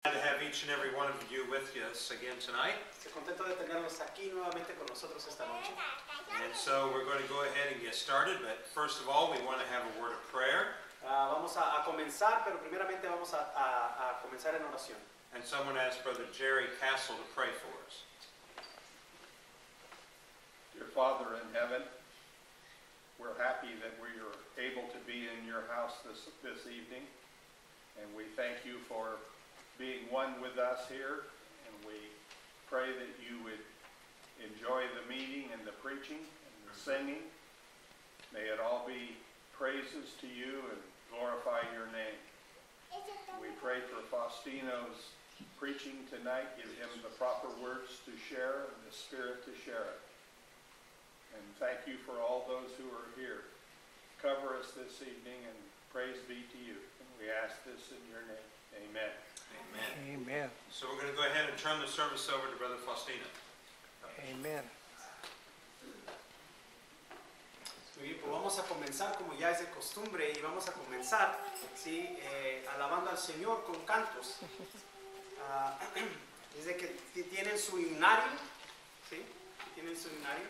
To have each and every one of you with us again tonight. Estoy contento de tenerlos aquí nuevamente con nosotros esta noche. And so we're going to go ahead and get started, but first of all we want to have a word of prayer. Vamos a comenzar, pero primeramente vamos a comenzar en oración. And someone asked Brother Jerry Castle to pray for us. Dear Father in heaven, we're happy that we are able to be in your house this evening, and we thank you for being one with us here, and we pray that you would enjoy the meeting and the preaching and the singing. May it all be praises to you and glorify your name. We pray for Faustino's preaching tonight. Give him the proper words to share and the spirit to share it. And thank you for all those who are here. Cover us this evening, and praise be to you. And we ask this in your name. Amen. Amen. Amen. So we're going to go ahead and turn the service over to Brother Faustino. Amen. Muy bien, pues vamos a comenzar como ya es de costumbre y vamos a comenzar, ¿sí? Alabando al Señor con cantos. Desde que tienen su himnario, ¿sí? Tienen su himnario.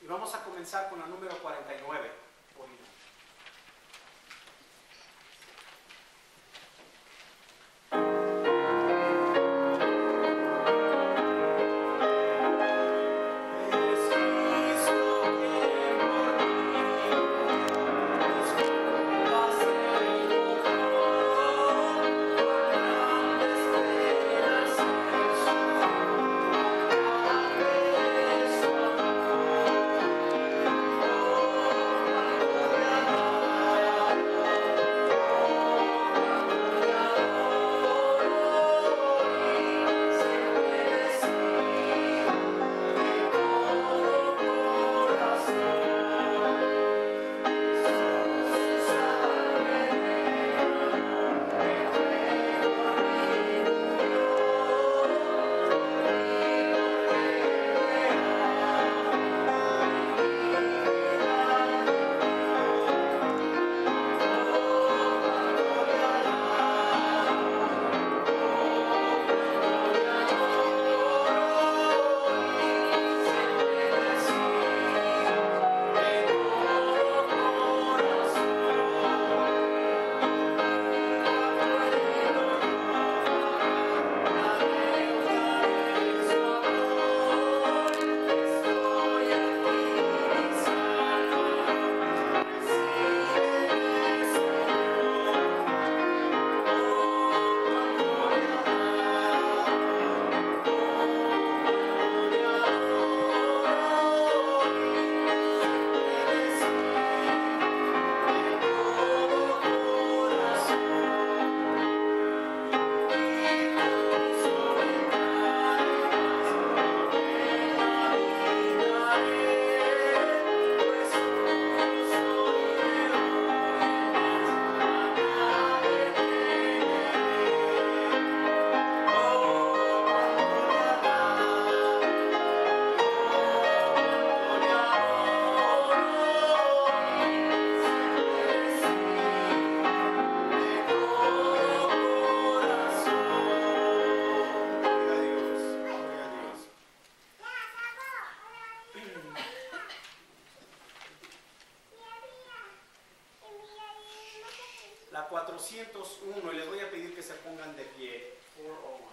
Y vamos a comenzar con la número 49. La 401, y les voy a pedir que se pongan de pie. 401.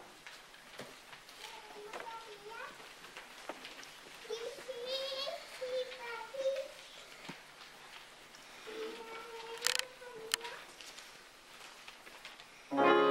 Yeah.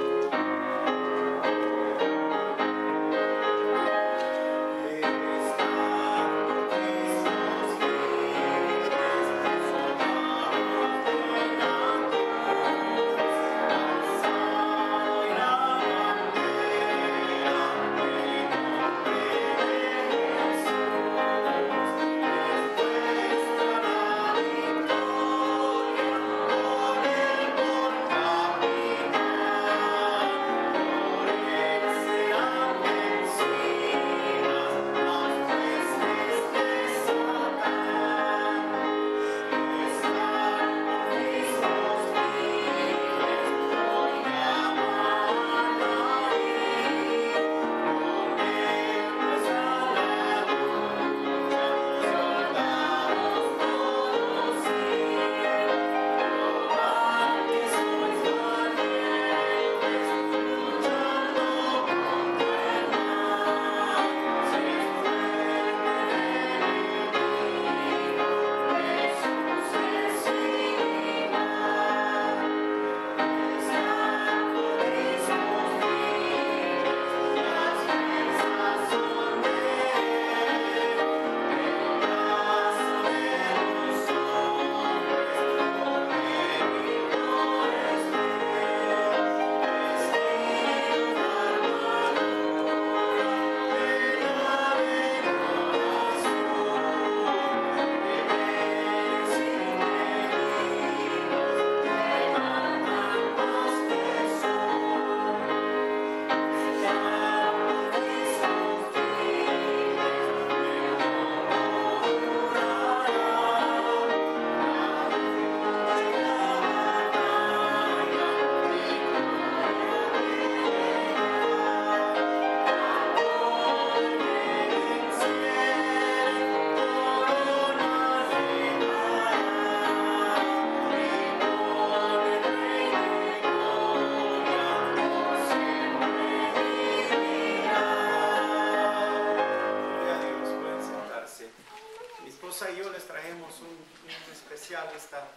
especial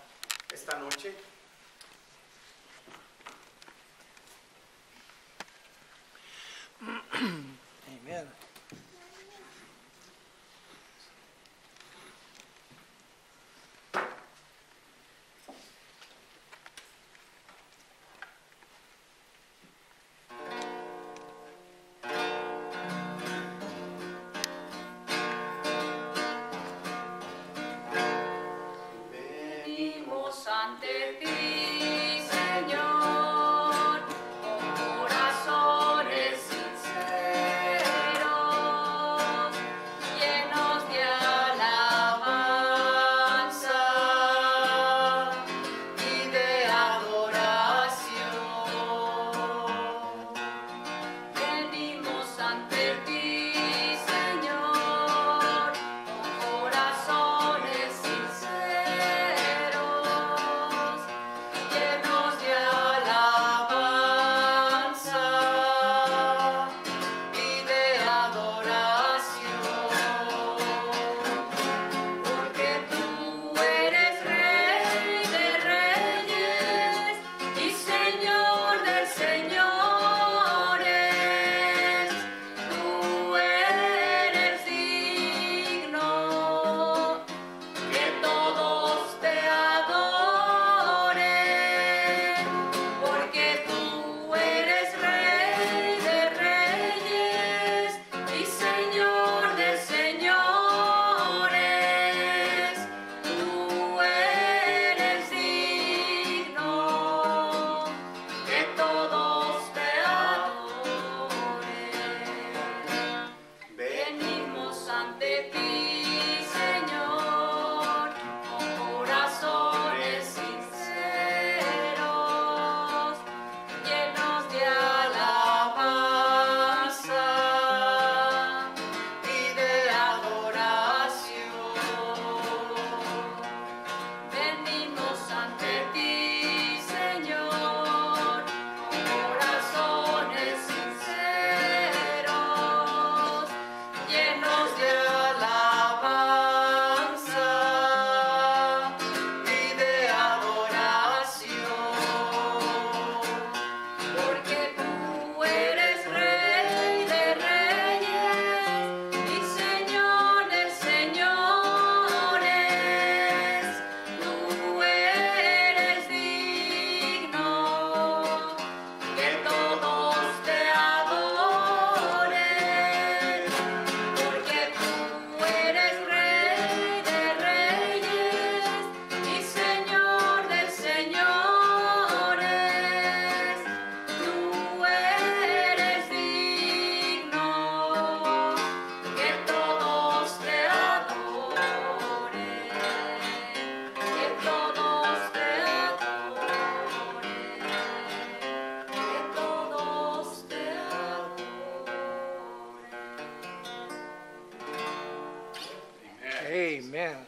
esta noche. Amen. Venimos ante ti, Señor, con corazones sinceros, llenos de alabanza y de adoración. Venimos ante ti, Señor, con corazones sinceros, llenos de alabanza y de adoración. Porque tú eres Rey de reyes y Señor de señores. Tú eres digno que todos te adoren. Porque tú eres Rey de reyes y Señor de señores. Tú eres digno que todos te adoren. Venimos ante ti, Señor, con corazones sinceros, llenos de alabanza y de adoración. Venimos ante ti, Señor, con corazones sinceros, llenos de alabanza y de adoración. Porque tú eres Rey de reyes y Señor de señores. Tú eres digno que todos te adoren. Porque tú eres Rey de reyes y Señor de señores. Tú eres digno que todos te adoren. Que todos te adoren. Que todos te adoren. Amen.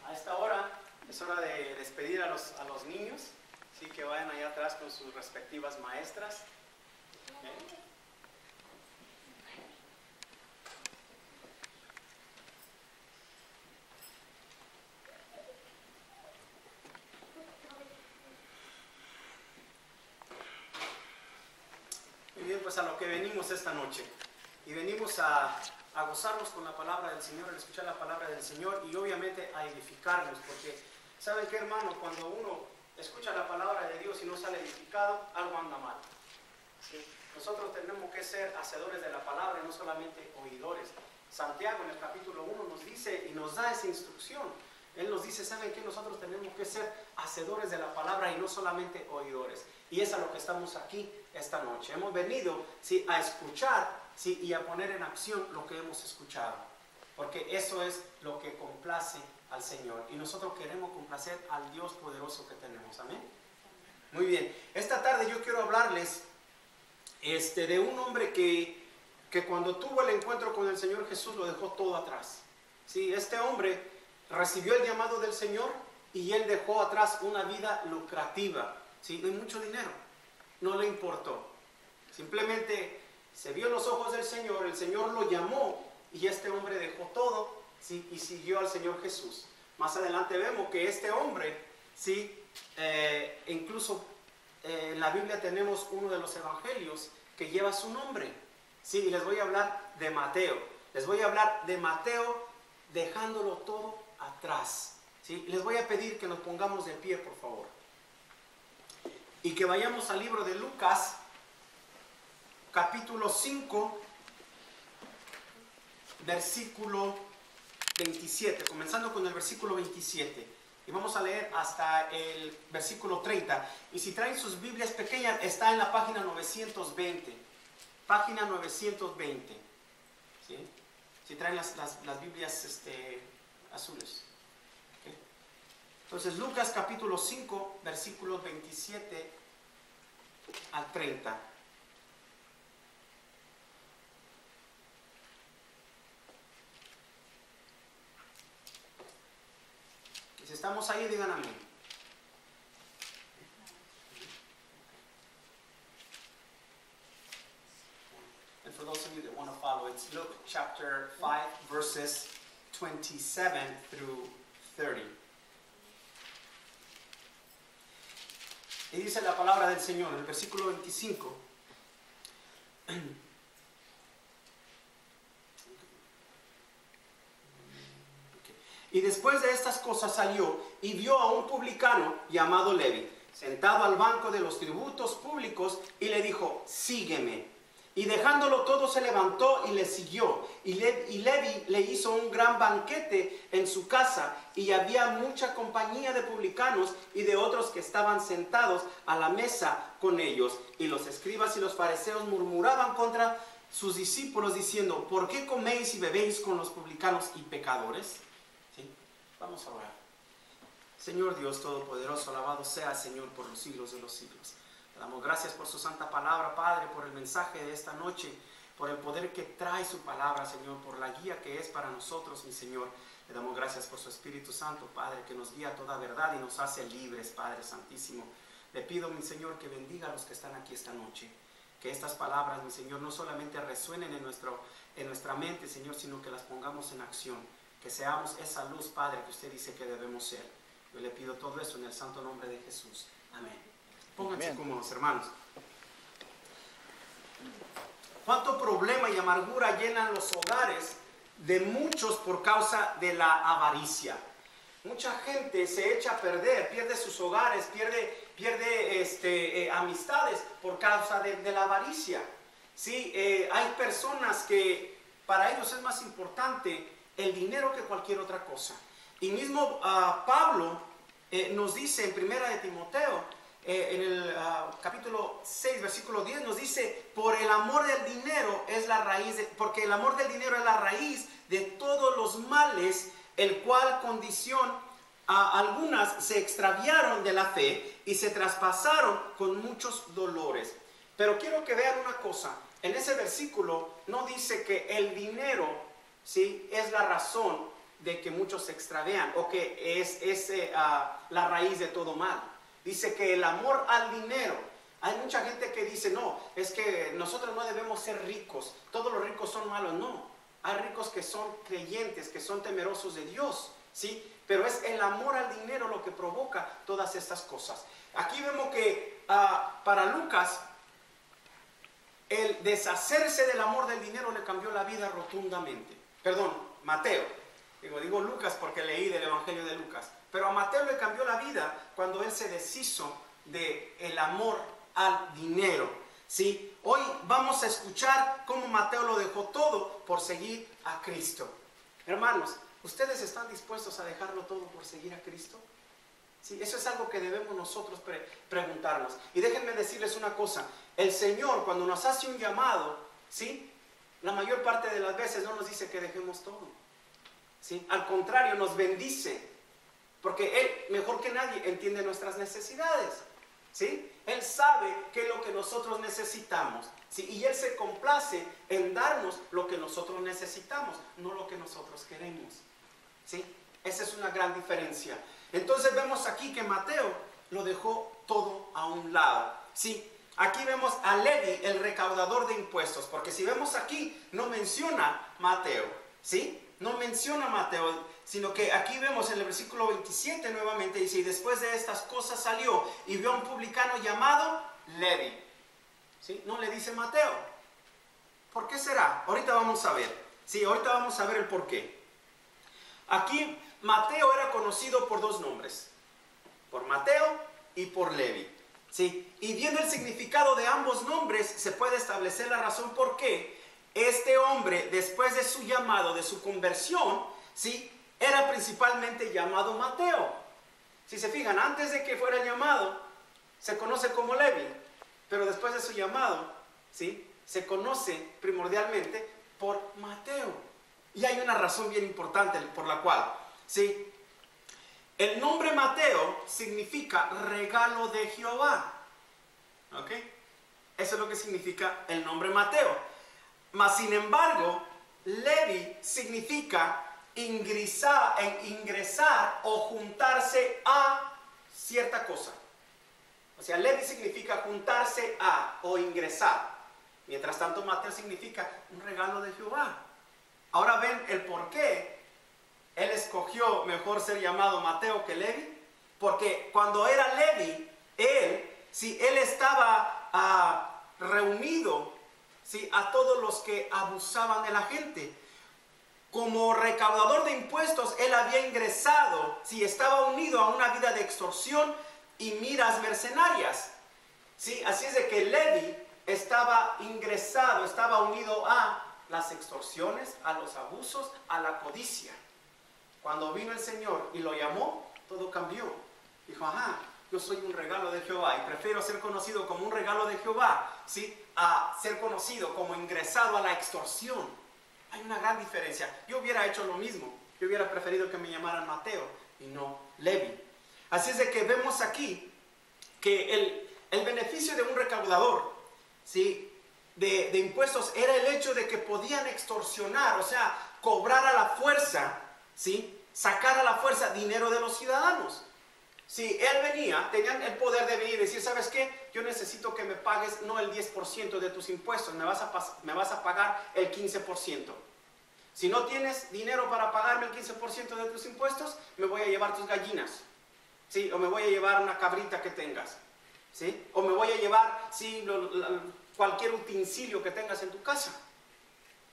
A esta hora es hora de despedir a los niños, así que vayan allá atrás con sus respectivas maestras. ¿Ok? Muy bien, pues a lo que venimos esta noche. Y venimos a gozarnos con la palabra del Señor, al escuchar la palabra del Señor y obviamente a edificarnos. Porque, ¿saben qué, hermano? Cuando uno escucha la palabra de Dios y no sale edificado, algo anda mal. ¿Sí? Nosotros tenemos que ser hacedores de la palabra y no solamente oidores. Santiago en el capítulo 1 nos dice y nos da esa instrucción. Él nos dice, ¿saben qué? Nosotros tenemos que ser hacedores de la palabra y no solamente oidores. Y es a lo que estamos aquí esta noche. Hemos venido, ¿sí?, a escuchar, ¿sí?, y a poner en acción lo que hemos escuchado. Porque eso es lo que complace al Señor. Y nosotros queremos complacer al Dios poderoso que tenemos. Amén. Muy bien. Esta tarde yo quiero hablarles de un hombre que cuando tuvo el encuentro con el Señor Jesús lo dejó todo atrás. ¿Sí? Este hombre recibió el llamado del Señor y él dejó atrás una vida lucrativa, ¿sí?, de mucho dinero. No le importó. Simplemente se vio en los ojos del Señor, el Señor lo llamó y este hombre dejó todo, ¿sí? Y siguió al Señor Jesús. Más adelante vemos que este hombre, ¿sí? Incluso en la Biblia tenemos uno de los evangelios que lleva su nombre, ¿sí? Y les voy a hablar de Mateo. Les voy a hablar de Mateo dejándolo todo atrás, ¿sí? Les voy a pedir que nos pongamos de pie, por favor. Y que vayamos al libro de Lucas, capítulo 5, versículo 27, comenzando con el versículo 27. Y vamos a leer hasta el versículo 30. Y si traen sus Biblias pequeñas, está en la página 920. Página 920. ¿Sí? Si traen las Biblias azules. ¿Okay? Entonces, Lucas capítulo 5, versículos 27 al 30. Si estamos ahí, digan amén. And for those of you that want to follow, it's Luke chapter 5, verses 27 through 30. Y dice la palabra del Señor en el versículo 25. Y después de estas cosas salió y vio a un publicano llamado Levi, sentado al banco de los tributos públicos, y le dijo, sígueme. Y dejándolo todo se levantó y le siguió. Y Levi le hizo un gran banquete en su casa, y había mucha compañía de publicanos y de otros que estaban sentados a la mesa con ellos. Y los escribas y los fariseos murmuraban contra sus discípulos diciendo, ¿por qué coméis y bebéis con los publicanos y pecadores? ¿Sí? Vamos a orar. Señor Dios Todopoderoso, alabado sea Señor por los siglos de los siglos. Le damos gracias por su santa palabra, Padre, por el mensaje de esta noche, por el poder que trae su palabra, Señor, por la guía que es para nosotros, mi Señor. Le damos gracias por su Espíritu Santo, Padre, que nos guía a toda verdad y nos hace libres, Padre Santísimo. Le pido, mi Señor, que bendiga a los que están aquí esta noche. Que estas palabras, mi Señor, no solamente resuenen en nuestra mente, Señor, sino que las pongamos en acción. Que seamos esa luz, Padre, que usted dice que debemos ser. Yo le pido todo eso en el santo nombre de Jesús. Amén. Pónganse cómodos, hermanos. ¿Cuánto problema y amargura llenan los hogares de muchos por causa de la avaricia? Mucha gente se echa a perder, pierde sus hogares, pierde amistades por causa de la avaricia. Sí, hay personas que para ellos es más importante el dinero que cualquier otra cosa. Y mismo Pablo nos dice en Primera de Timoteo, en el capítulo 6, versículo 10, nos dice, por el amor del dinero es la raíz, porque el amor del dinero es la raíz de todos los males, el cual condición algunas se extraviaron de la fe y se traspasaron con muchos dolores. Pero quiero que vean una cosa, en ese versículo no dice que el dinero, ¿sí?, es la razón de que muchos se extravean o que es la raíz de todo mal. Dice que el amor al dinero, hay mucha gente que dice, no, es que nosotros no debemos ser ricos, todos los ricos son malos. No, hay ricos que son creyentes, que son temerosos de Dios, ¿sí? Pero es el amor al dinero lo que provoca todas estas cosas. Aquí vemos que para Lucas, el deshacerse del amor del dinero le cambió la vida rotundamente. Perdón, Mateo. Digo Lucas porque leí del Evangelio de Lucas. Pero a Mateo le cambió la vida cuando él se deshizo del amor al dinero. ¿Sí? Hoy vamos a escuchar cómo Mateo lo dejó todo por seguir a Cristo. Hermanos, ¿ustedes están dispuestos a dejarlo todo por seguir a Cristo? Sí, eso es algo que debemos nosotros preguntarnos. Y déjenme decirles una cosa. El Señor, cuando nos hace un llamado, ¿sí?, la mayor parte de las veces no nos dice que dejemos todo. ¿Sí? Al contrario, nos bendice. Porque Él, mejor que nadie, entiende nuestras necesidades. ¿Sí? Él sabe qué es lo que nosotros necesitamos. ¿Sí? Y Él se complace en darnos lo que nosotros necesitamos, no lo que nosotros queremos. ¿Sí? Esa es una gran diferencia. Entonces vemos aquí que Mateo lo dejó todo a un lado. ¿Sí? Aquí vemos a Levi, el recaudador de impuestos. Porque si vemos aquí, no menciona Mateo. ¿sí? No menciona a Mateo, sino que aquí vemos en el versículo 27 nuevamente dice, y después de estas cosas salió y vio a un publicano llamado Levi, ¿sí? No le dice Mateo. ¿Por qué será? Ahorita vamos a ver, ¿sí? Ahorita vamos a ver el por qué. Aquí Mateo era conocido por dos nombres, por Mateo y por Levi, ¿sí? Y viendo el significado de ambos nombres se puede establecer la razón por qué este hombre, después de su llamado, de su conversión, ¿sí? Era principalmente llamado Mateo. Si se fijan, antes de que fuera llamado, se conoce como Levi, pero después de su llamado, ¿sí? Se conoce primordialmente por Mateo. Y hay una razón bien importante por la cual, ¿sí? El nombre Mateo significa regalo de Jehová. ¿Ok? Eso es lo que significa el nombre Mateo. Mas sin embargo, Levi significa ingresar o juntarse a cierta cosa. O sea, Levi significa juntarse a o ingresar. Mientras tanto, Mateo significa un regalo de Jehová. Ahora ven el por qué él escogió mejor ser llamado Mateo que Levi. Porque cuando era Levi, él estaba reunido, ¿sí? A todos los que abusaban de la gente. Como recaudador de impuestos, él había ingresado, ¿sí? Estaba unido a una vida de extorsión y miras mercenarias, ¿sí? Así es de que Levi estaba ingresado, estaba unido a las extorsiones, a los abusos, a la codicia. Cuando vino el Señor y lo llamó, todo cambió. Dijo, ajá, yo soy un regalo de Jehová y prefiero ser conocido como un regalo de Jehová, ¿sí? A ser conocido como ingresado a la extorsión. Hay una gran diferencia. Yo hubiera hecho lo mismo. Yo hubiera preferido que me llamaran Mateo y no Levi. Así es de que vemos aquí que el beneficio de un recaudador, ¿sí? de impuestos era el hecho de que podían extorsionar, o sea, cobrar a la fuerza, ¿sí? Sacar a la fuerza dinero de los ciudadanos. Si él venía, tenían el poder de venir y decir, ¿sabes qué? Yo necesito que me pagues no el 10% de tus impuestos, me vas a pagar el 15%. Si no tienes dinero para pagarme el 15% de tus impuestos, me voy a llevar tus gallinas, ¿sí? O me voy a llevar una cabrita que tengas, ¿sí? O me voy a llevar, ¿sí? Cualquier utensilio que tengas en tu casa,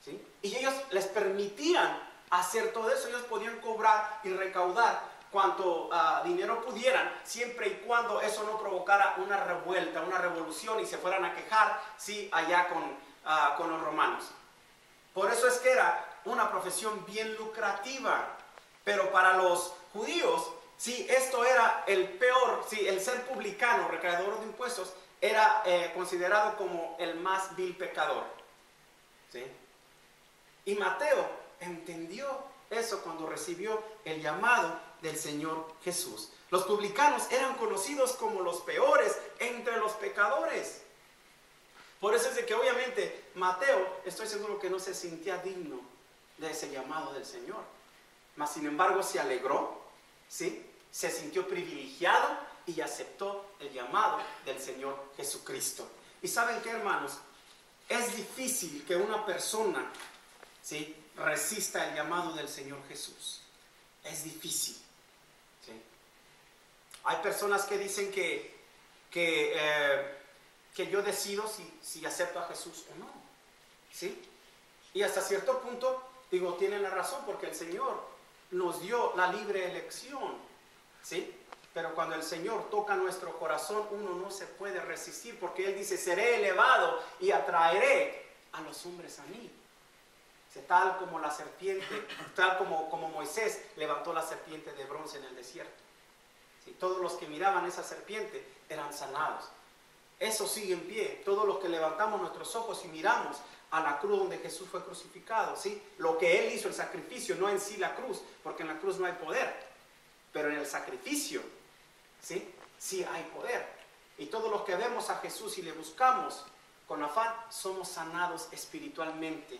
¿sí? Y ellos les permitían hacer todo eso, ellos podían cobrar y recaudar cuanto dinero pudieran, siempre y cuando eso no provocara una revuelta, una revolución y se fueran a quejar, ¿sí? Allá con los romanos. Por eso es que era una profesión bien lucrativa, pero para los judíos, ¿sí? Esto era el peor, ¿sí? El ser publicano, recaudador de impuestos, era considerado como el más vil pecador, ¿sí? Y Mateo entendió eso cuando recibió el llamado del Señor Jesús. Los publicanos eran conocidos como los peores entre los pecadores. Por eso es de que obviamente Mateo, estoy seguro que no se sentía digno de ese llamado del Señor. Mas sin embargo se alegró, ¿sí? Se sintió privilegiado y aceptó el llamado del Señor Jesucristo. ¿Y saben qué, hermanos? Es difícil que una persona, ¿sí? Resista el llamado del Señor Jesús. Es difícil, ¿sí? Hay personas que dicen que yo decido si acepto a Jesús o no, ¿sí? Y hasta cierto punto, digo, tienen la razón, porque el Señor nos dio la libre elección, ¿sí? Pero cuando el Señor toca nuestro corazón, uno no se puede resistir, porque Él dice, seré elevado y atraeré a los hombres a mí. Tal como la serpiente, tal como Moisés levantó la serpiente de bronce en el desierto. ¿Sí? Todos los que miraban esa serpiente eran sanados. Eso sigue en pie. Todos los que levantamos nuestros ojos y miramos a la cruz donde Jesús fue crucificado, ¿sí? Lo que Él hizo, el sacrificio, no en sí la cruz, porque en la cruz no hay poder, pero en el sacrificio, ¿sí? Sí hay poder. Y todos los que vemos a Jesús y le buscamos con afán, somos sanados espiritualmente,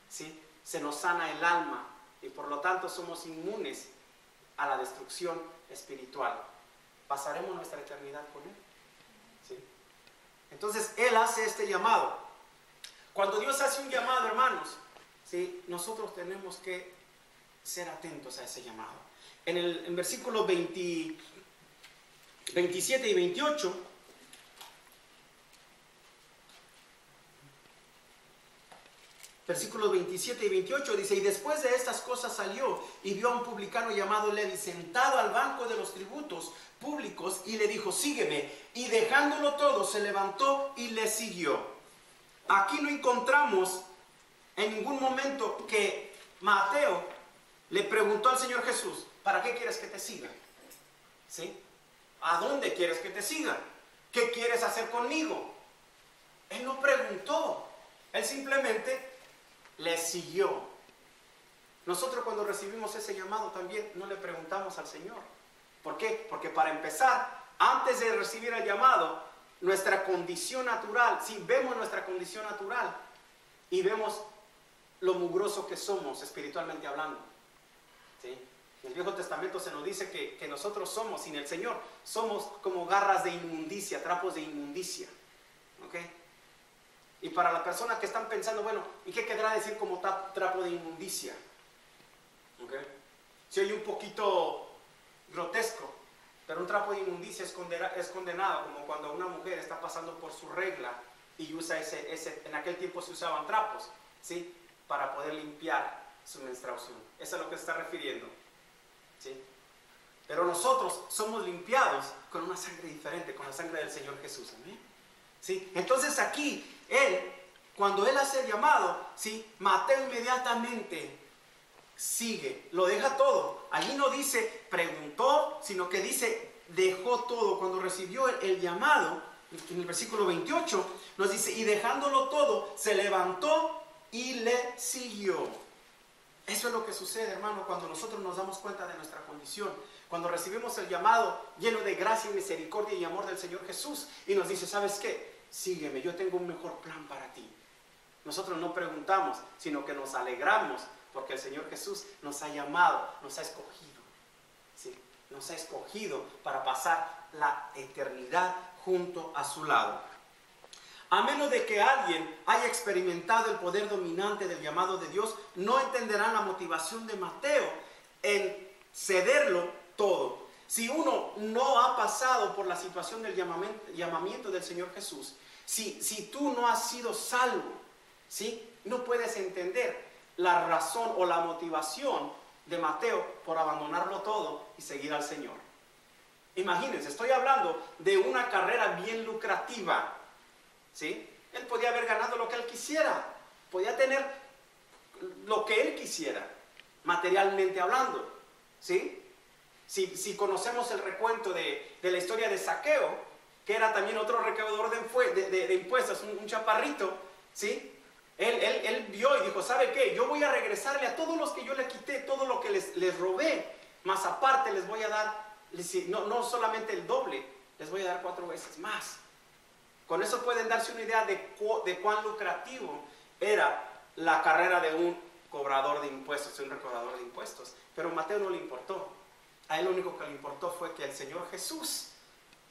¿sí? Se nos sana el alma y por lo tanto somos inmunes a la destrucción espiritual. Pasaremos nuestra eternidad con Él, ¿sí? Entonces Él hace este llamado. Cuando Dios hace un llamado, hermanos, ¿sí? Nosotros tenemos que ser atentos a ese llamado. En versículos 27 y 28, versículos 27 y 28 dice: y después de estas cosas salió y vio a un publicano llamado Levi sentado al banco de los tributos públicos y le dijo: sígueme. Y dejándolo todo se levantó y le siguió. Aquí no encontramos en ningún momento que Mateo le preguntó al Señor Jesús: ¿para qué quieres que te siga? ¿Sí? ¿A dónde quieres que te siga? ¿Qué quieres hacer conmigo? Él no preguntó, él simplemente le siguió. Nosotros cuando recibimos ese llamado también no le preguntamos al Señor. ¿Por qué? Porque para empezar, antes de recibir el llamado, nuestra condición natural, si vemos nuestra condición natural y vemos lo mugroso que somos espiritualmente hablando, ¿sí? En el Viejo Testamento se nos dice que nosotros somos, sin el Señor, somos como garras de inmundicia, trapos de inmundicia. ¿Ok? Y para las personas que están pensando, bueno, ¿y qué querrá decir como trapo de inmundicia? ¿Ok? Se oye un poquito grotesco, pero un trapo de inmundicia es condenado, como cuando una mujer está pasando por su regla y usa en aquel tiempo se usaban trapos, ¿sí? Para poder limpiar su menstruación. Eso es a lo que se está refiriendo, ¿sí? Pero nosotros somos limpiados con una sangre diferente, con la sangre del Señor Jesús. ¿Amén? ¿Sí? Entonces aquí, cuando él hace el llamado, ¿sí? Mateo inmediatamente sigue, lo deja todo. Allí no dice preguntó, sino que dice dejó todo. Cuando recibió el llamado, en el versículo 28, nos dice: y dejándolo todo, se levantó y le siguió. Eso es lo que sucede, hermano, cuando nosotros nos damos cuenta de nuestra condición. Cuando recibimos el llamado lleno de gracia y misericordia y amor del Señor Jesús y nos dice: ¿sabes qué? Sígueme, yo tengo un mejor plan para ti. Nosotros no preguntamos, sino que nos alegramos porque el Señor Jesús nos ha llamado, nos ha escogido, ¿sí? Nos ha escogido para pasar la eternidad junto a su lado. A menos de que alguien haya experimentado el poder dominante del llamado de Dios, no entenderán la motivación de Mateo en cederlo todo. Si uno no ha pasado por la situación del llamamiento del Señor Jesús, si tú no has sido salvo, ¿sí? No puedes entender la razón o la motivación de Mateo por abandonarlo todo y seguir al Señor. Imagínense, estoy hablando de una carrera bien lucrativa, ¿sí? Él podía haber ganado lo que él quisiera, podía tener lo que él quisiera, materialmente hablando, ¿sí? Si conocemos el recuento de la historia de Zaqueo, que era también otro recaudador de impuestos, un chaparrito, ¿sí? Él vio y dijo: ¿sabe qué? Yo voy a regresarle a todos los que yo le quité, todo lo que les robé, más aparte les voy a dar, no solamente el doble, les voy a dar 4 veces más. Con eso pueden darse una idea de cuán lucrativo era la carrera de un cobrador de impuestos, un recaudador de impuestos. Pero a Mateo no le importó. A él lo único que le importó fue que el Señor Jesús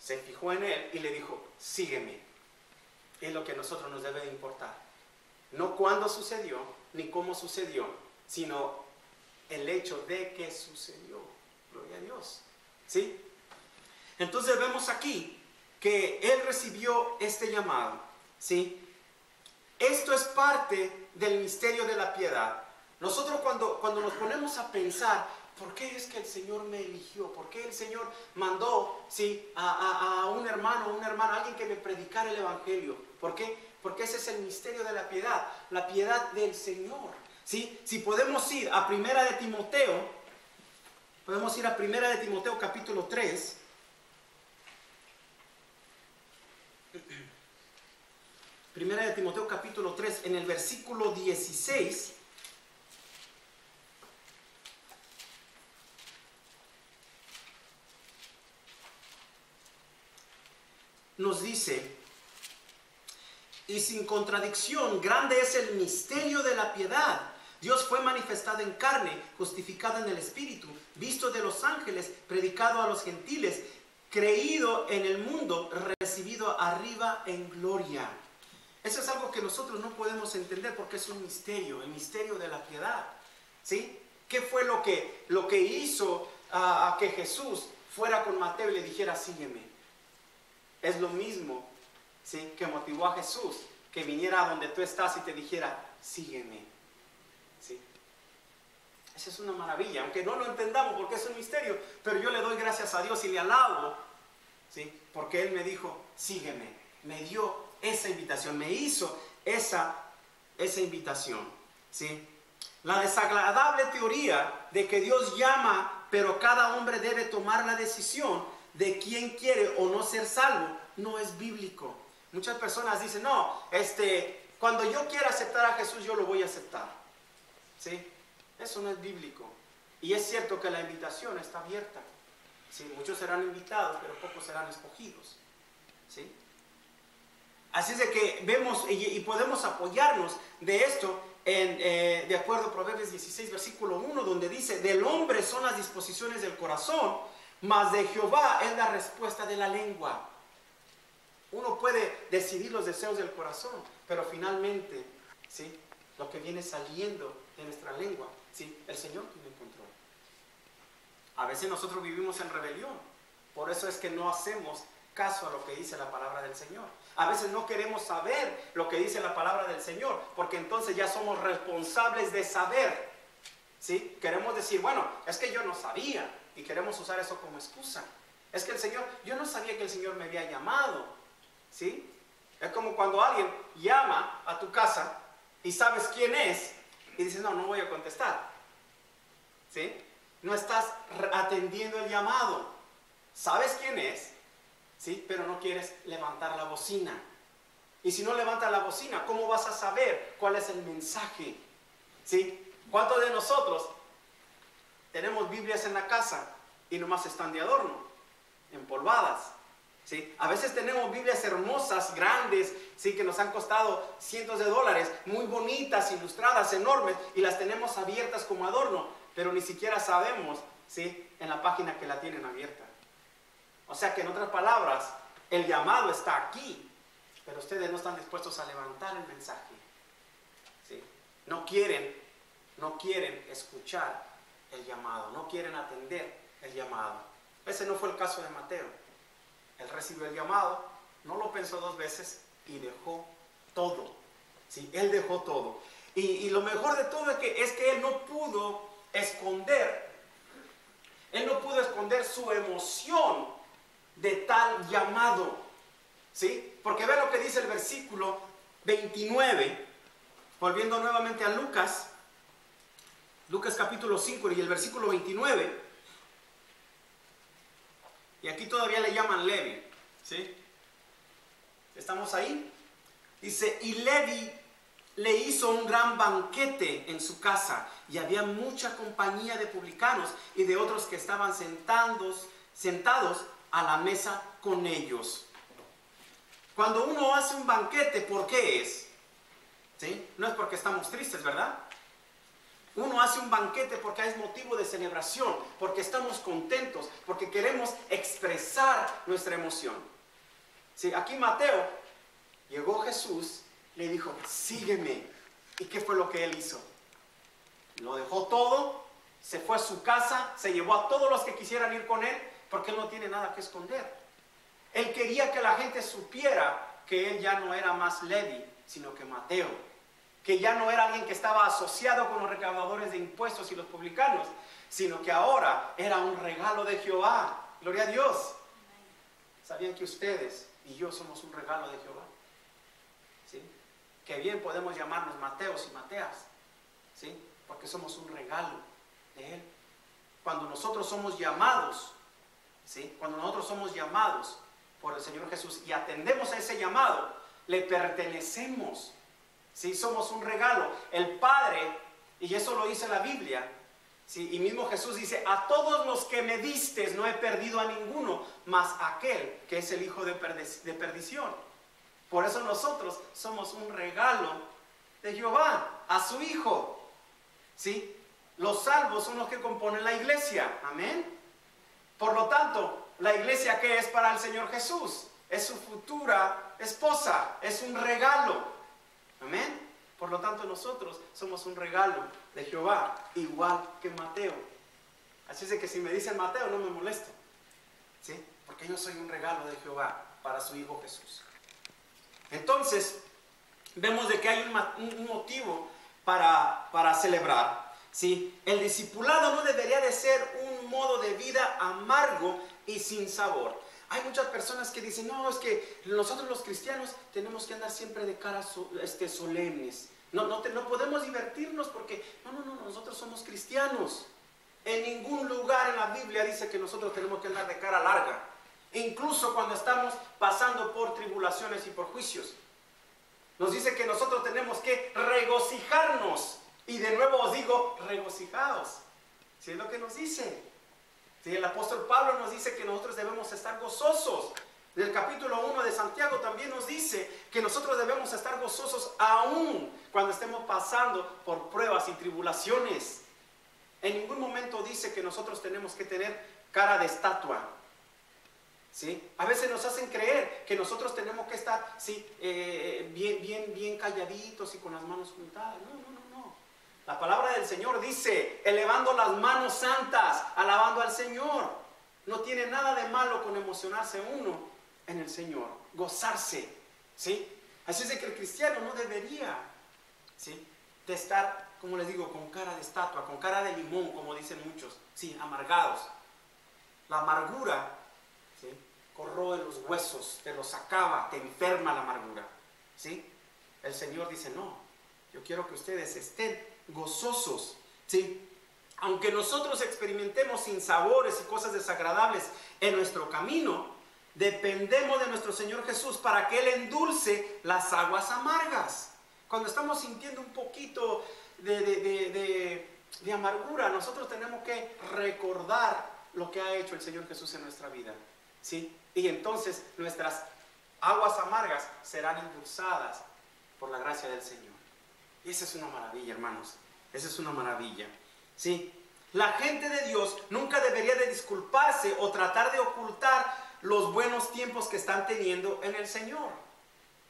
se fijó en él y le dijo: sígueme. Es lo que a nosotros nos debe de importar. No cuándo sucedió, ni cómo sucedió, sino el hecho de que sucedió. Gloria a Dios. ¿Sí? Entonces vemos aquí que él recibió este llamado, ¿sí? Esto es parte del misterio de la piedad. Nosotros cuando nos ponemos a pensar, ¿por qué es que el Señor me eligió? ¿Por qué el Señor mandó, ¿sí? a un hermano, una hermana, alguien que me predicara el Evangelio? ¿Por qué? Porque ese es el misterio de la piedad del Señor, ¿sí? Si podemos ir a Primera de Timoteo, capítulo 3. Primera de Timoteo capítulo 3, en el versículo 16, nos dice: y sin contradicción, grande es el misterio de la piedad. Dios fue manifestado en carne, justificado en el Espíritu, visto de los ángeles, predicado a los gentiles, creído en el mundo, recibido arriba en gloria. Eso es algo que nosotros no podemos entender porque es un misterio, el misterio de la piedad. ¿Sí? ¿Qué fue lo que hizo a que Jesús fuera con Mateo y le dijera, sígueme? Es lo mismo, ¿sí?, que motivó a Jesús que viniera a donde tú estás y te dijera, sígueme. ¿Sí? Esa es una maravilla, aunque no lo entendamos porque es un misterio, pero yo le doy gracias a Dios y le alabo, ¿sí?, porque Él me dijo, sígueme, me dio esa invitación, me hizo esa invitación. ¿Sí? La desagradable teoría de que Dios llama, pero cada hombre debe tomar la decisión de quién quiere o no ser salvo, no es bíblico. Muchas personas dicen, no, cuando yo quiera aceptar a Jesús, yo lo voy a aceptar. ¿Sí? Eso no es bíblico. Y es cierto que la invitación está abierta. ¿Sí? Muchos serán invitados, pero pocos serán escogidos. ¿Sí? Así es de que vemos y podemos apoyarnos de esto de acuerdo a Proverbios 16, versículo 1, donde dice, del hombre son las disposiciones del corazón, mas de Jehová es la respuesta de la lengua. Uno puede decidir los deseos del corazón, pero finalmente, ¿sí?, lo que viene saliendo de nuestra lengua, ¿sí?, el Señor tiene el control. A veces nosotros vivimos en rebelión, por eso es que no hacemos caso a lo que dice la palabra del Señor. A veces no queremos saber lo que dice la palabra del Señor, porque entonces ya somos responsables de saber. ¿Sí? Queremos decir, bueno, es que yo no sabía, y queremos usar eso como excusa. Es que el Señor, yo no sabía que el Señor me había llamado. ¿Sí? Es como cuando alguien llama a tu casa y sabes quién es, y dices, no voy a contestar. ¿Sí? No estás atendiendo el llamado. Sabes quién es, ¿sí?, pero no quieres levantar la bocina. Y si no levantas la bocina, ¿cómo vas a saber cuál es el mensaje? ¿Sí? ¿Cuántos de nosotros tenemos Biblias en la casa y nomás están de adorno, empolvadas? ¿Sí? A veces tenemos Biblias hermosas, grandes, ¿sí?, que nos han costado cientos de dólares, muy bonitas, ilustradas, enormes, y las tenemos abiertas como adorno, pero ni siquiera sabemos, ¿sí?, en la página que la tienen abierta. O sea que en otras palabras, el llamado está aquí, pero ustedes no están dispuestos a levantar el mensaje. ¿Sí? No quieren escuchar el llamado, no quieren atender el llamado. Ese no fue el caso de Mateo. Él recibió el llamado, no lo pensó dos veces y dejó todo. ¿Sí? Él dejó todo. Y lo mejor de todo es que él no pudo esconder su emoción de tal llamado. ¿Sí? Porque ve lo que dice el versículo 29, volviendo nuevamente a Lucas capítulo 5 y el versículo 29, y aquí todavía le llaman Levi. ¿Sí? ¿Estamos ahí? Dice, y Levi le hizo un gran banquete en su casa, y había mucha compañía de publicanos y de otros que estaban sentados a la mesa con ellos. Cuando uno hace un banquete, ¿por qué es? ¿Sí? No es porque estamos tristes, ¿verdad? Uno hace un banquete porque es motivo de celebración, porque estamos contentos, porque queremos expresar nuestra emoción. ¿Sí? Aquí Mateo, llegó Jesús, le dijo, sígueme. ¿Y qué fue lo que él hizo? Lo dejó todo, se fue a su casa, se llevó a todos los que quisieran ir con él, porque él no tiene nada que esconder. Él quería que la gente supiera que él ya no era más Levi, sino que Mateo. Que ya no era alguien que estaba asociado con los recaudadores de impuestos y los publicanos, sino que ahora era un regalo de Jehová. Gloria a Dios. ¿Sabían que ustedes y yo somos un regalo de Jehová? ¿Sí? Que bien podemos llamarnos Mateos y Mateas, ¿sí? Porque somos un regalo de Él. Cuando nosotros somos llamados, ¿sí?, cuando nosotros somos llamados por el Señor Jesús y atendemos a ese llamado, le pertenecemos. ¿Sí? Somos un regalo. El Padre, y eso lo dice la Biblia, ¿sí?, y mismo Jesús dice, a todos los que me distes no he perdido a ninguno, mas aquel que es el hijo de perdición. Por eso nosotros somos un regalo de Jehová a su Hijo. ¿Sí? Los salvos son los que componen la iglesia. Amén. Por lo tanto, la iglesia, ¿qué es para el Señor Jesús? Es su futura esposa, es un regalo. Por lo tanto, nosotros somos un regalo de Jehová, igual que Mateo. Así es de que si me dicen Mateo, no me molesto, ¿sí? Porque yo soy un regalo de Jehová para su Hijo Jesús. Entonces, vemos de que hay un motivo para celebrar, ¿sí? El discipulado no debería de ser un modo de vida amargo y sin sabor. Hay muchas personas que dicen, no, es que nosotros los cristianos tenemos que andar siempre de cara solemnes. No podemos divertirnos porque, no, nosotros somos cristianos. En ningún lugar en la Biblia dice que nosotros tenemos que andar de cara larga. Incluso cuando estamos pasando por tribulaciones y por juicios. Nos dice que nosotros tenemos que regocijarnos. Y de nuevo os digo, regocijaos. ¿Sí es lo que nos dice? ¿Sí? El apóstol Pablo nos dice que nosotros debemos estar gozosos. En el capítulo 1 de Santiago también nos dice que nosotros debemos estar gozosos aún cuando estemos pasando por pruebas y tribulaciones. En ningún momento dice que nosotros tenemos que tener cara de estatua. ¿Sí? A veces nos hacen creer que nosotros tenemos que estar, ¿sí? bien calladitos y con las manos juntadas. No. La palabra del Señor dice, elevando las manos santas, alabando al Señor. No tiene nada de malo con emocionarse uno en el Señor, gozarse, ¿sí? Así es de que el cristiano no debería, ¿sí?, de estar, como les digo, con cara de estatua, con cara de limón, como dicen muchos, sí, amargados. La amargura, ¿sí?, corroe los huesos, te los acaba, te enferma la amargura, ¿sí? El Señor dice, no, yo quiero que ustedes estén gozosos, ¿sí? Aunque nosotros experimentemos sinsabores y cosas desagradables en nuestro camino, dependemos de nuestro Señor Jesús para que Él endulce las aguas amargas. Cuando estamos sintiendo un poquito de amargura, nosotros tenemos que recordar lo que ha hecho el Señor Jesús en nuestra vida, ¿sí? Y entonces nuestras aguas amargas serán endulzadas por la gracia del Señor. Y esa es una maravilla, hermanos. Esa es una maravilla, ¿sí? La gente de Dios nunca debería de disculparse o tratar de ocultar los buenos tiempos que están teniendo en el Señor.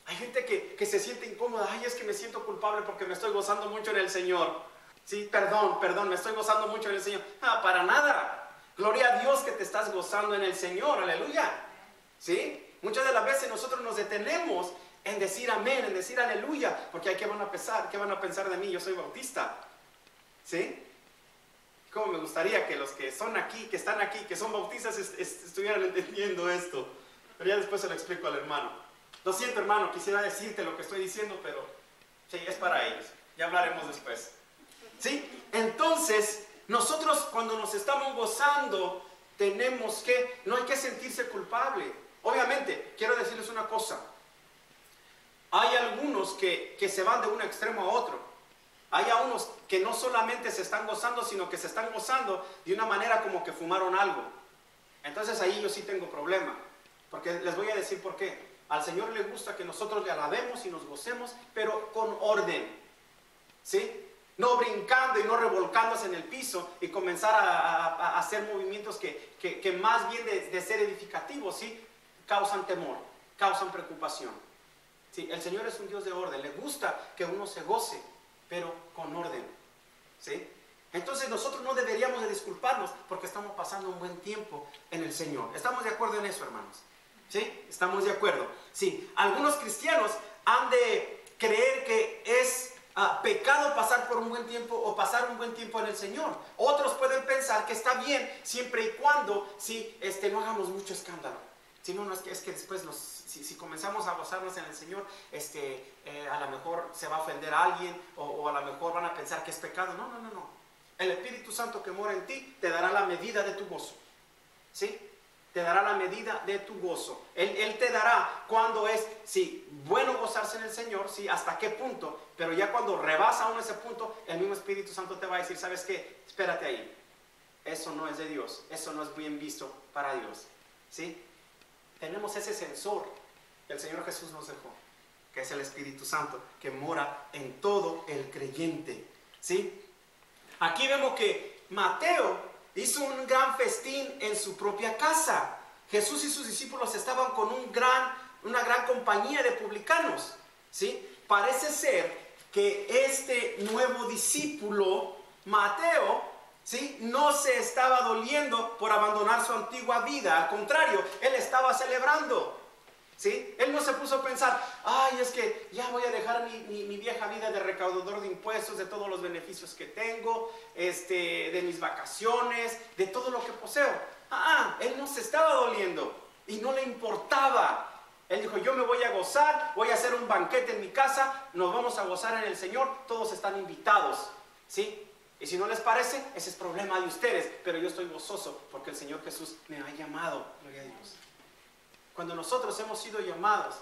Hay gente que se siente incómoda. Ay, es que me siento culpable porque me estoy gozando mucho en el Señor. Sí, perdón, me estoy gozando mucho en el Señor. Para nada. Gloria a Dios que te estás gozando en el Señor. Aleluya. ¿Sí? Muchas de las veces nosotros nos detenemos en decir amén, en decir aleluya, porque ¿qué van a pensar? ¿Qué van a pensar de mí? Yo soy bautista. ¿Sí? Cómo me gustaría que los que son aquí, que están aquí, que son bautistas, estuvieran entendiendo esto. Pero ya después se lo explico al hermano. Lo siento, hermano, quisiera decirte lo que estoy diciendo, pero sí, es para ellos. Ya hablaremos después. ¿Sí? Entonces, nosotros cuando nos estamos gozando, no hay que sentirse culpable. Obviamente, quiero decirles una cosa. Hay algunos que se van de un extremo a otro. Hay a unos que no solamente se están gozando, sino que se están gozando de una manera como que fumaron algo. Entonces ahí yo sí tengo problema. Porque les voy a decir por qué. Al Señor le gusta que nosotros le alabemos y nos gocemos, pero con orden. ¿Sí? No brincando y no revolcándose en el piso y comenzar a hacer movimientos que más bien de ser edificativos, ¿sí?, causan temor, causan preocupación. ¿Sí? El Señor es un Dios de orden. Le gusta que uno se goce, pero con orden. ¿Sí? Entonces nosotros no deberíamos de disculparnos porque estamos pasando un buen tiempo en el Señor. ¿Estamos de acuerdo en eso, hermanos? ¿Sí? ¿Estamos de acuerdo? Sí. Algunos cristianos han de creer que es pecado pasar por un buen tiempo o pasar un buen tiempo en el Señor. Otros pueden pensar que está bien siempre y cuando no hagamos mucho escándalo. Si no, es que después si comenzamos a gozarnos en el Señor, a lo mejor se va a ofender a alguien o a lo mejor van a pensar que es pecado. No. El Espíritu Santo que mora en ti te dará la medida de tu gozo. ¿Sí? Te dará la medida de tu gozo. Él te dará cuando es, bueno gozarse en el Señor, hasta qué punto. Pero ya cuando rebasa uno ese punto, el mismo Espíritu Santo te va a decir, ¿sabes qué? Espérate ahí. Eso no es de Dios. Eso no es bien visto para Dios. ¿Sí? Tenemos ese sensor que el Señor Jesús nos dejó, que es el Espíritu Santo, que mora en todo el creyente. ¿Sí? Aquí vemos que Mateo hizo un gran festín en su propia casa. Jesús y sus discípulos estaban con una gran compañía de publicanos. ¿Sí? Parece ser que este nuevo discípulo, Mateo, ¿sí?, no se estaba doliendo por abandonar su antigua vida. Al contrario, él estaba celebrando. ¿Sí? Él no se puso a pensar, ay, es que ya voy a dejar mi vieja vida de recaudador de impuestos, de todos los beneficios que tengo, de mis vacaciones, de todo lo que poseo. Él no se estaba doliendo y no le importaba. Él dijo, yo me voy a gozar, voy a hacer un banquete en mi casa, nos vamos a gozar en el Señor, todos están invitados. ¿Sí? Y si no les parece, ese es problema de ustedes, pero yo estoy gozoso porque el Señor Jesús me ha llamado. Gloria a Dios. Cuando nosotros hemos sido llamados,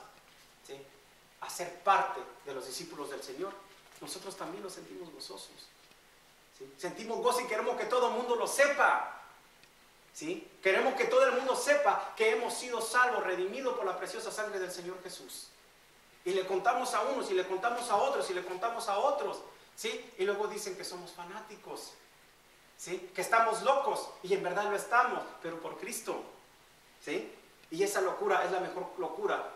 ¿sí?, a ser parte de los discípulos del Señor, nosotros también nos sentimos gozosos. ¿Sí? Sentimos gozo y queremos que todo el mundo lo sepa. ¿Sí? Queremos que todo el mundo sepa que hemos sido salvos, redimidos por la preciosa sangre del Señor Jesús. Y le contamos a unos, y le contamos a otros, y le contamos a otros. ¿Sí? Y luego dicen que somos fanáticos. ¿Sí? Que estamos locos, y en verdad lo estamos, pero por Cristo. ¿Sí? Y esa locura es la mejor locura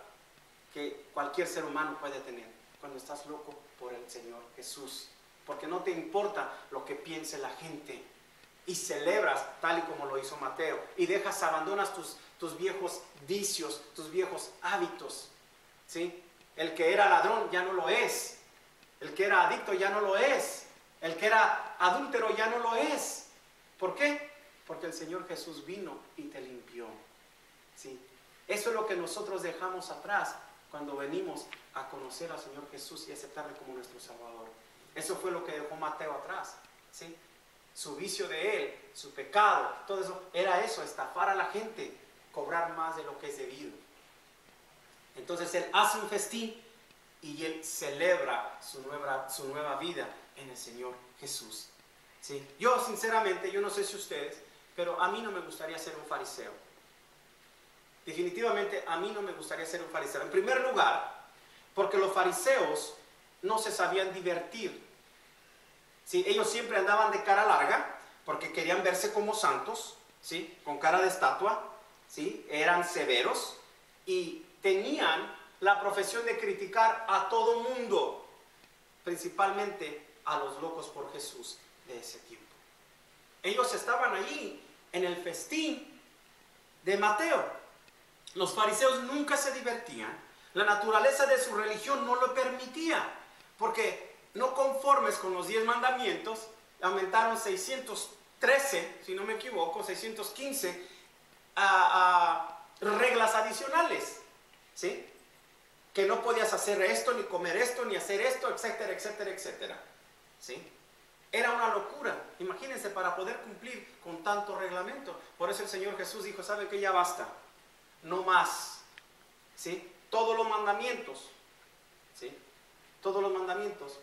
que cualquier ser humano puede tener, cuando estás loco por el Señor Jesús, porque no te importa lo que piense la gente y celebras tal y como lo hizo Mateo y abandonas tus viejos vicios, tus viejos hábitos. ¿Sí? El que era ladrón ya no lo es, el que era adicto ya no lo es, el que era adúltero ya no lo es. ¿Por qué? Porque el Señor Jesús vino y te limpió. ¿Sí? Eso es lo que nosotros dejamos atrás cuando venimos a conocer al Señor Jesús y aceptarle como nuestro Salvador. Eso fue lo que dejó Mateo atrás. ¿Sí? Su vicio de él, su pecado, todo eso, era eso, estafar a la gente, cobrar más de lo que es debido. Entonces él hace un festín y él celebra su nueva vida en el Señor Jesús. ¿Sí? Yo sinceramente, yo no sé si ustedes, pero a mí no me gustaría ser un fariseo. Definitivamente a mí no me gustaría ser un fariseo. En primer lugar, porque los fariseos no se sabían divertir. ¿Sí? Ellos siempre andaban de cara larga porque querían verse como santos, ¿sí?, con cara de estatua, ¿sí?, eran severos y tenían la profesión de criticar a todo mundo, principalmente a los locos por Jesús de ese tiempo. Ellos estaban allí en el festín de Mateo. Los fariseos nunca se divertían. La naturaleza de su religión no lo permitía, porque no conformes con los 10 mandamientos, aumentaron 613, si no me equivoco, 615 reglas adicionales, ¿sí? Que no podías hacer esto, ni comer esto, ni hacer esto, etcétera, etcétera, etcétera. ¿Sí? Era una locura, imagínense, para poder cumplir con tanto reglamento. Por eso el Señor Jesús dijo, ¿sabe qué? Ya basta. No más. ¿Sí? Todos los mandamientos, ¿sí?, todos los mandamientos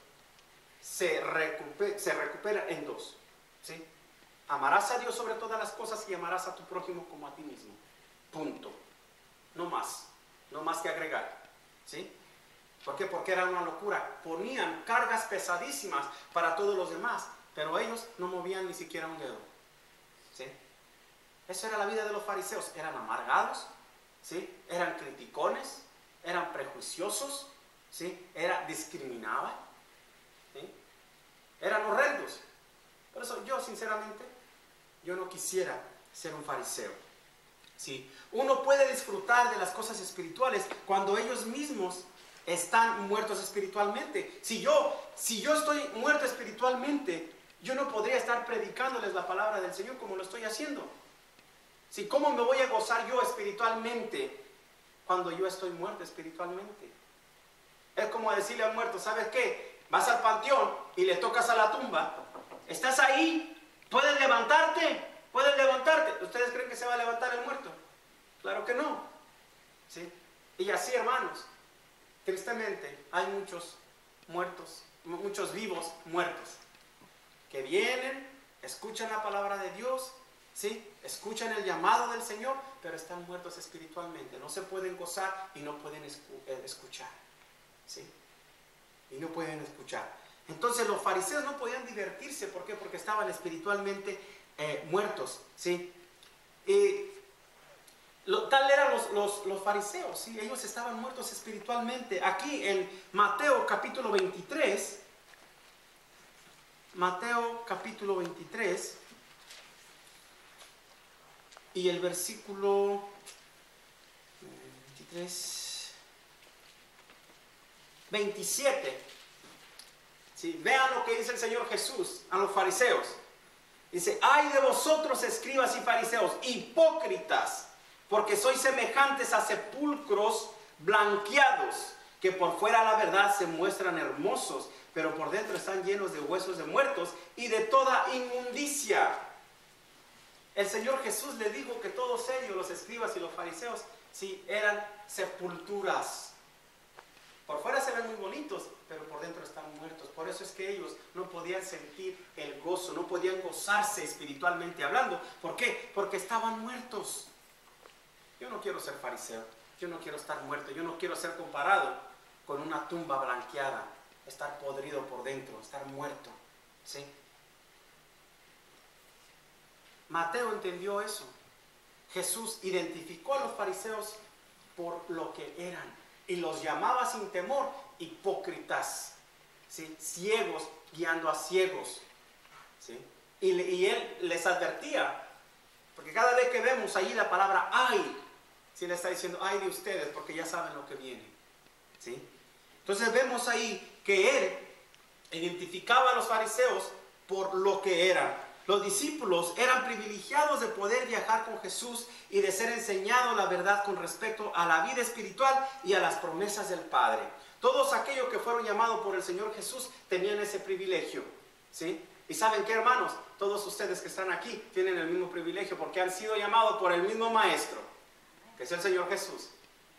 se recuperan en 2. ¿Sí? Amarás a Dios sobre todas las cosas y amarás a tu prójimo como a ti mismo. Punto. No más. No más que agregar. ¿Sí? ¿Por qué? Porque era una locura. Ponían cargas pesadísimas para todos los demás, pero ellos no movían ni siquiera un dedo. ¿Sí? Esa era la vida de los fariseos. Eran amargados, ¿sí?, eran criticones, eran prejuiciosos, ¿sí?, discriminaban, ¿sí?, eran horrendos. Por eso yo sinceramente, yo no quisiera ser un fariseo. ¿Sí? Uno puede disfrutar de las cosas espirituales cuando ellos mismos están muertos espiritualmente. Si yo estoy muerto espiritualmente, yo no podría estar predicándoles la palabra del Señor como lo estoy haciendo. ¿Sí? ¿Cómo me voy a gozar yo espiritualmente cuando yo estoy muerto espiritualmente? Es como decirle al muerto, ¿sabes qué? Vas al panteón y le tocas a la tumba. Estás ahí, puedes levantarte. ¿Ustedes creen que se va a levantar el muerto? Claro que no. ¿Sí? Y así, hermanos, tristemente hay muchos muertos, muchos vivos muertos, que vienen, escuchan la palabra de Dios, ¿sí?, escuchan el llamado del Señor, pero están muertos espiritualmente. No se pueden gozar y no pueden escuchar. ¿Sí? Y no pueden escuchar. Entonces los fariseos no podían divertirse. ¿Por qué? Porque estaban espiritualmente muertos. ¿Sí? Tal eran los fariseos. ¿Sí? Ellos estaban muertos espiritualmente. Aquí en Mateo capítulo 23, Mateo capítulo 23 y el versículo 27. ¿Sí? Vean lo que dice el Señor Jesús a los fariseos. Dice: ay de vosotros, escribas y fariseos, hipócritas, porque sois semejantes a sepulcros blanqueados, que por fuera la verdad se muestran hermosos, pero por dentro están llenos de huesos de muertos y de toda inmundicia. El Señor Jesús le dijo que todos ellos, los escribas y los fariseos, sí, eran sepulturas. Por fuera se ven muy bonitos, pero por dentro están muertos. Por eso es que ellos no podían sentir el gozo, no podían gozarse espiritualmente hablando. ¿Por qué? Porque estaban muertos. Yo no quiero ser fariseo, yo no quiero estar muerto, yo no quiero ser comparado con una tumba blanqueada, estar podrido por dentro, estar muerto. ¿Sí? Mateo entendió eso. Jesús identificó a los fariseos por lo que eran y los llamaba sin temor hipócritas, ¿sí? Ciegos guiando a ciegos, ¿sí? Y él les advertía, porque cada vez que vemos ahí la palabra ay, ¿sí? Le está diciendo ay de ustedes, porque ya saben lo que viene, ¿sí? Entonces vemos ahí que él identificaba a los fariseos por lo que eran. Los discípulos eran privilegiados de poder viajar con Jesús y de ser enseñados la verdad con respecto a la vida espiritual y a las promesas del Padre. Todos aquellos que fueron llamados por el Señor Jesús tenían ese privilegio, ¿sí? Y ¿saben qué, hermanos? Todos ustedes que están aquí tienen el mismo privilegio porque han sido llamados por el mismo Maestro, que es el Señor Jesús.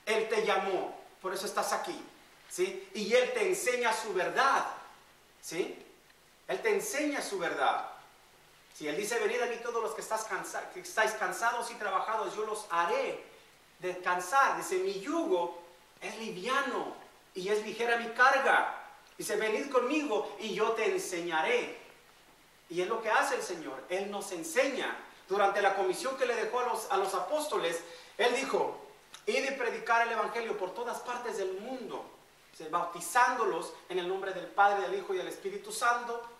Él te llamó, por eso estás aquí, ¿sí? Y Él te enseña su verdad, ¿sí? Él te enseña su verdad. Si Él dice: venid a mí todos los que estáis cansados y trabajados, yo los haré descansar. Dice: mi yugo es liviano y es ligera mi carga. Dice: venid conmigo y yo te enseñaré. Y es lo que hace el Señor, Él nos enseña. Durante la comisión que le dejó a los apóstoles, Él dijo: id y predicar el Evangelio por todas partes del mundo, bautizándolos en el nombre del Padre, del Hijo y del Espíritu Santo,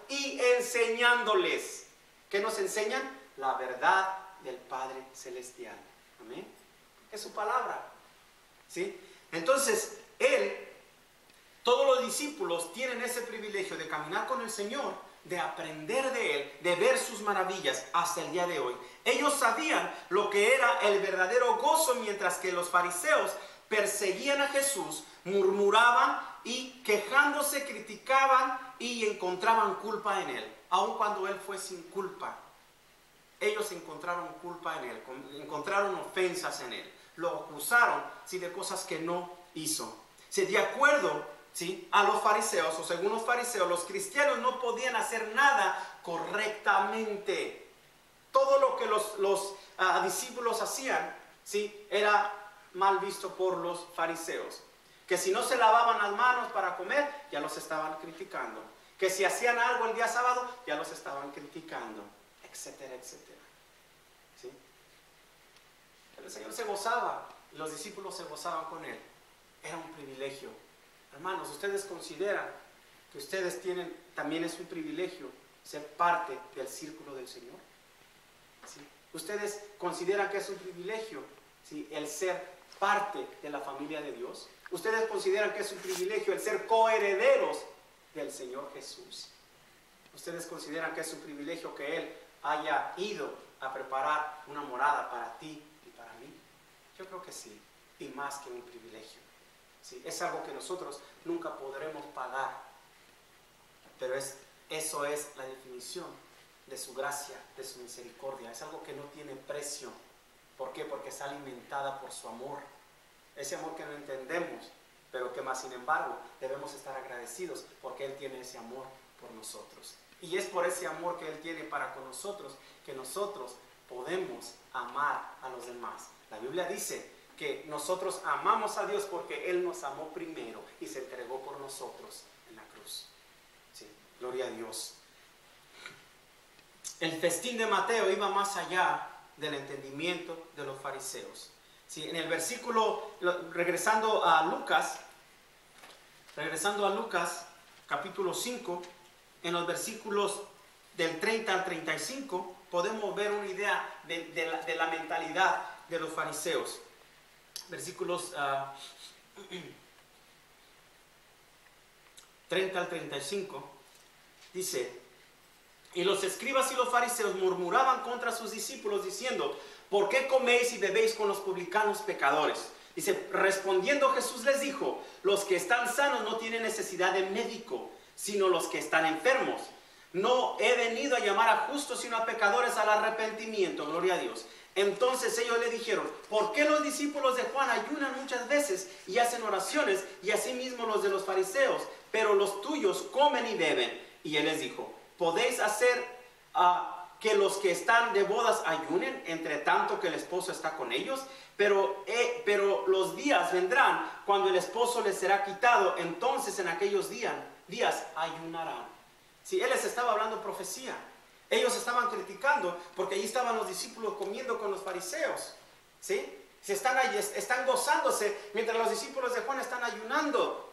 y enseñándoles. ¿Qué nos enseñan? La verdad del Padre Celestial. Amén. Es su palabra, ¿sí? Entonces, todos los discípulos tienen ese privilegio de caminar con el Señor, de aprender de Él, de ver sus maravillas hasta el día de hoy. Ellos sabían lo que era el verdadero gozo, mientras que los fariseos perseguían a Jesús, murmuraban y quejándose, criticaban y encontraban culpa en Él, aun cuando Él fue sin culpa. Ellos encontraron culpa en Él, encontraron ofensas en Él, lo acusaron, ¿sí?, de cosas que no hizo. ¿Sí? De acuerdo, ¿sí?, a los fariseos, o según los fariseos, los cristianos no podían hacer nada correctamente. Todo lo que los discípulos hacían, ¿sí?, era mal visto por los fariseos. Que si no se lavaban las manos para comer, ya los estaban criticando. Que si hacían algo el día sábado, ya los estaban criticando, etcétera, etcétera. ¿Sí? El Señor se gozaba, los discípulos se gozaban con Él. Era un privilegio. Hermanos, ¿ustedes consideran que ustedes tienen, también es un privilegio ser parte del círculo del Señor? ¿Sí? ¿Ustedes consideran que es un privilegio, ¿sí?, el ser parte de la familia de Dios? ¿Ustedes consideran que es un privilegio el ser coherederos del Señor Jesús? ¿Ustedes consideran que es un privilegio que Él haya ido a preparar una morada para ti y para mí? Yo creo que sí, y más que un privilegio. ¿Sí? Es algo que nosotros nunca podremos pagar, pero eso es la definición de su gracia, de su misericordia. Es algo que no tiene precio. ¿Por qué? Porque está alimentada por su amor. Ese amor que no entendemos, pero que más sin embargo debemos estar agradecidos porque Él tiene ese amor por nosotros. Y es por ese amor que Él tiene para con nosotros que nosotros podemos amar a los demás. La Biblia dice que nosotros amamos a Dios porque Él nos amó primero y se entregó por nosotros en la cruz. ¿Sí? Gloria a Dios. El festín de Mateo iba más allá del entendimiento de los fariseos. ¿Sí? En el versículo, regresando a Lucas capítulo 5, en los versículos del 30 al 35, podemos ver una idea de la mentalidad de los fariseos. Versículos 30 al 35, dice: y los escribas y los fariseos murmuraban contra sus discípulos diciendo: ¿por qué coméis y bebéis con los publicanos pecadores? Dice, respondiendo Jesús les dijo: los que están sanos no tienen necesidad de médico, sino los que están enfermos. No he venido a llamar a justos sino a pecadores al arrepentimiento. Gloria a Dios. Entonces ellos le dijeron: ¿por qué los discípulos de Juan ayunan muchas veces y hacen oraciones, y asimismo los de los fariseos, pero los tuyos comen y beben? Y él les dijo: ¿podéis hacer que los que están de bodas ayunen, entre tanto que el esposo está con ellos? Pero los días vendrán cuando el esposo les será quitado, entonces en aquellos días ayunarán. Si él les estaba hablando profecía, ellos estaban criticando porque allí estaban los discípulos comiendo con los fariseos, ¿sí? Están gozándose mientras los discípulos de Juan están ayunando.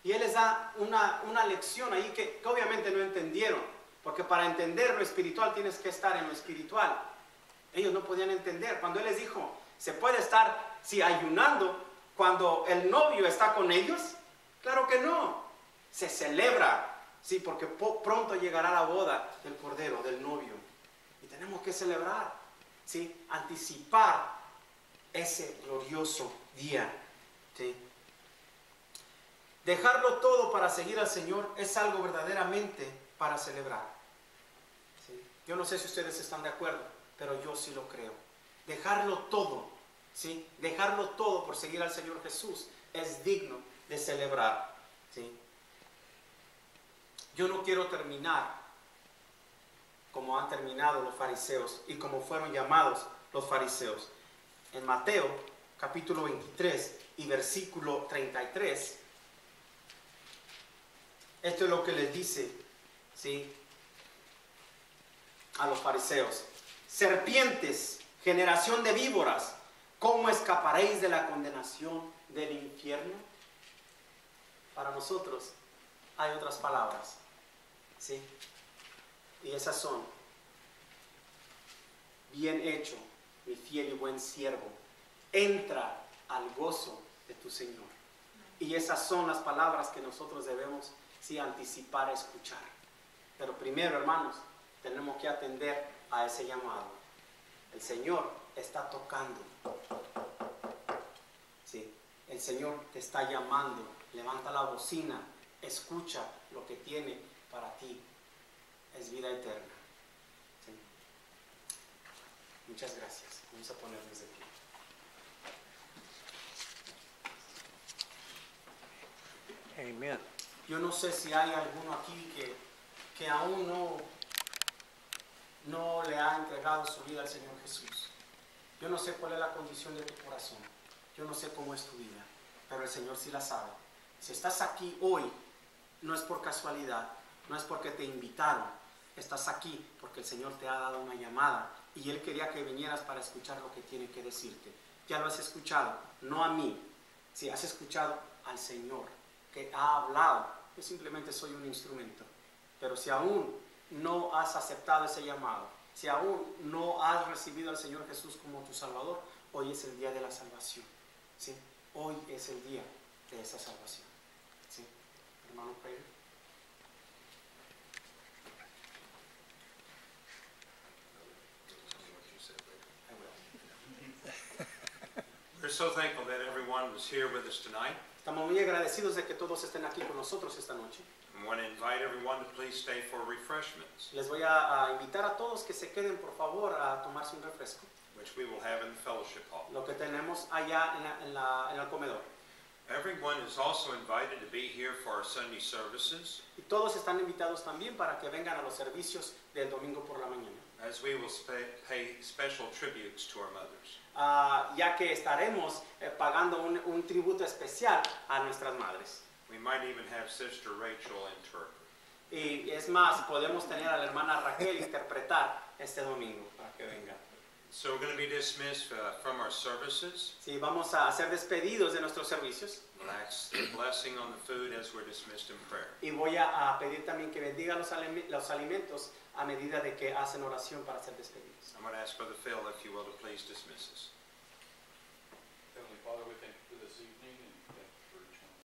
Y él les da una lección ahí que obviamente no entendieron, porque para entender lo espiritual tienes que estar en lo espiritual. Ellos no podían entender. Cuando él les dijo: ¿se puede estar ayunando cuando el novio está con ellos? Claro que no. Se celebra, sí, porque pronto llegará la boda del Cordero, del novio. Y tenemos que celebrar, sí, anticipar ese glorioso día, sí. Dejarlo todo para seguir al Señor es algo verdaderamente para celebrar, ¿sí? Yo no sé si ustedes están de acuerdo, pero yo sí lo creo. Dejarlo todo, ¿sí? Dejarlo todo por seguir al Señor Jesús es digno de celebrar, ¿sí? Yo no quiero terminar como han terminado los fariseos y como fueron llamados los fariseos. En Mateo capítulo 23 y versículo 33, esto es lo que les dice, ¿sí?, a los fariseos: serpientes, generación de víboras, ¿cómo escaparéis de la condenación del infierno? Para nosotros hay otras palabras, ¿sí? Y esas son: bien hecho, mi fiel y buen siervo, entra al gozo de tu Señor. Y esas son las palabras que nosotros debemos, sí, anticipar a escuchar. Pero primero, hermanos, tenemos que atender a ese llamado. El Señor está tocando, ¿sí? El Señor te está llamando. Levanta la bocina, escucha lo que tiene para ti. Es vida eterna, ¿sí? Muchas gracias. Vamos a ponernos de pie. Amen. Yo no sé si hay alguno aquí que aún no le ha entregado su vida al Señor Jesús. Yo no sé cuál es la condición de tu corazón. Yo no sé cómo es tu vida, pero el Señor sí la sabe. Si estás aquí hoy, no es por casualidad, no es porque te invitaron. Estás aquí porque el Señor te ha dado una llamada y Él quería que vinieras para escuchar lo que tiene que decirte. Ya lo has escuchado, no a mí. Si has escuchado al Señor que ha hablado, yo simplemente soy un instrumento. Pero si aún no has aceptado ese llamado, si aún no has recibido al Señor Jesús como tu Salvador, hoy es el día de la salvación, ¿sí? Hoy es el día de esa salvación, ¿sí? Hermano Pedro. We're so thankful that everyone was here with us tonight. Estamos muy agradecidos de que todos estén aquí con nosotros esta noche. I want to invite everyone to please stay for refreshments, Les voy a invitar a todos que se queden, por favor, a tomarse un refresco. which we will have in the fellowship hall. Lo que tenemos allá en el comedor. Everyone is also invited to be here for our Sunday services, Y todos están invitados también para que vengan a los servicios del domingo por la mañana. as we will pay special tributes to our mothers. Ya que estaremos pagando un tributo especial a nuestras madres. We might even have Sister Rachel interpret. Y es más, podemos tener a la hermana Raquel interpretar este domingo para que venga. So we're going to be dismissed from our services. Sí, vamos a ser despedidos de nuestros servicios. We'll ask the blessing on the food as we're dismissed in prayer. Y voy a pedir también que bendiga los alimentos a medida de que hacen oración para ser despedidos. I'm going to ask Brother Phil, if you will, to please dismiss us. Heavenly Father, we thank